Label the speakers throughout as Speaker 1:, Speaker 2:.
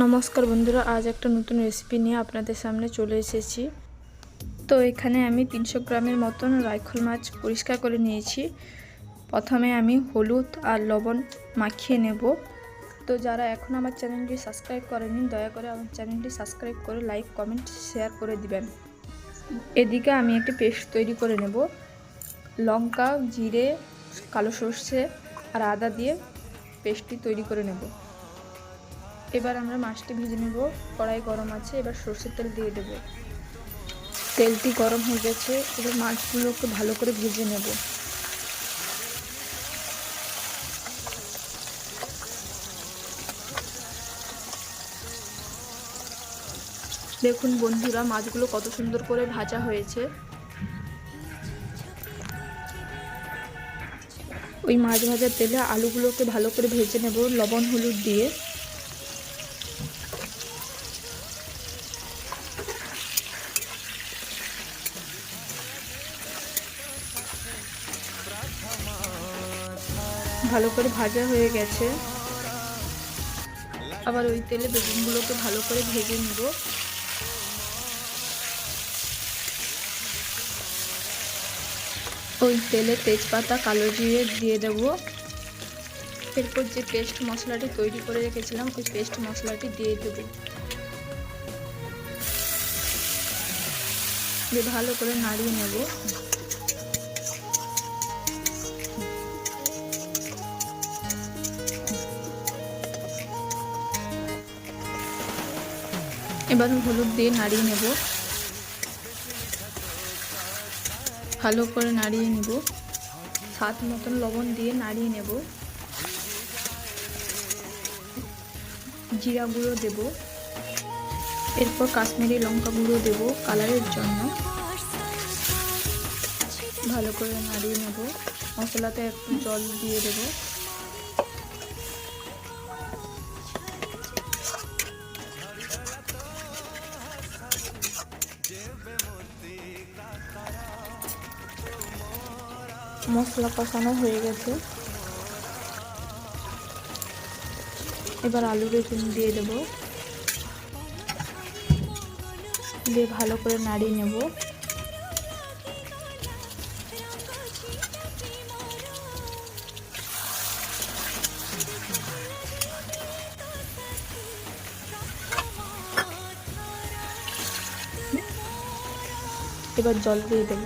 Speaker 1: নমস্কার বন্ধুরা, আজ একটা নতুন রেসিপি নিয়ে আপনাদের সামনে চলে এসেছি। তো এখানে আমি 300 গ্রামের মতন রাইখল মাছ পরিষ্কার করে নিয়েছি। প্রথমে আমি হলুদ আর লবণ মাখিয়ে নেব। তো যারা এখন আমার চ্যানেলটি সাবস্ক্রাইব করেনি, দয়া করে আমার চ্যানেলটি সাবস্ক্রাইব করে লাইক কমেন্ট শেয়ার করে দিবেন। এদিকে আমি একটি পেস্ট তৈরি করে নেব। লঙ্কা, জিরে, কালো সর্ষে আর আদা দিয়ে পেস্টটি তৈরি করে নেব। এবার আমরা মাছটি ভেজে নেব। কড়াই গরম আছে, এবার সরষের তেল দিয়ে দেব। তেলটি গরম হয়ে গেছে, এবার মাছগুলোকে ভালো করে ভেজে নেব। দেখুন বন্ধুরা, মাছগুলো কত সুন্দর করে ভাজা হয়েছে। ওই মাছ ভাজার তেলে আলুগুলোকে ভালো করে ভেজে নেব লবণ হলুদ দিয়ে। ভালো করে ভাজা হয়ে গেছে, আবার ওই তেলে বেগুনগুলোকে ভালো করে ভেজে নেব। ওই তেলে তেজপাতা, কালো জিরে দিয়ে দেব। এরপর যে পেস্ট মশলাটি তৈরি করে রেখেছিলাম, ওই পেস্ট মশলাটি দিয়ে দেব। দিয়ে ভালো করে নাড়িয়ে নেব। এবার হলুদ দিয়ে নাড়িয়ে নেব, ভালো করে নাড়িয়ে নেব। স্বাদ মতন লবণ দিয়ে নাড়িয়ে নেব। জিরা গুঁড়ো দেব, এরপর কাশ্মীরি লঙ্কা গুঁড়ো দেব কালারের জন্য। ভালো করে নাড়িয়ে নেব। মশলাতে একটু জল দিয়ে দেব। মশলা কষানো হয়ে গেছে, এবার আলু বেগুন দিয়ে দেব। দিয়ে ভালো করে নাড়িয়ে নেব। এবার জল দিয়ে দেব।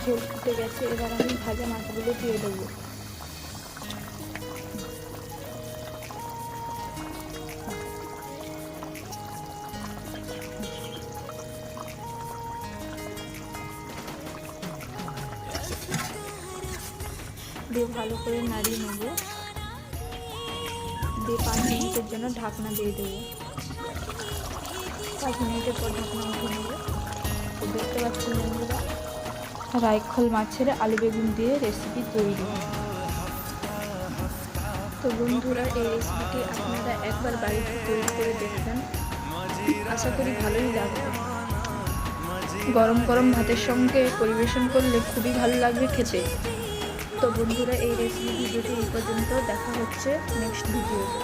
Speaker 1: ঝোল ফুটে গেছে, এবার আমি ভাজা মাছগুলো দিয়ে দেবো। দিয়ে ভালো করে নাড়িয়ে নেব। দিয়ে 5 মিনিটের জন্য ঢাকনা দিয়ে দেবো। 5 মিনিটের পর ঢাকনা উঠে নেব। তো দেখতে পাচ্ছেন বন্ধুরা, রাইখল মাছের আলু বেগুন দিয়ে রেসিপি তৈরি। তো বন্ধুরা, এই রেসিপিটি আপনারা একবার বাড়িতে তৈরি করে দেখবেন, আশা করি ভালোই লাগবে। গরম গরম ভাতের সঙ্গে পরিবেশন করলে খুবই ভালো লাগবে খেতে। তো বন্ধুরা, এই রেসিপি ভিডিওটি এই পর্যন্ত। দেখা হচ্ছে নেক্সট ভিডিওতে।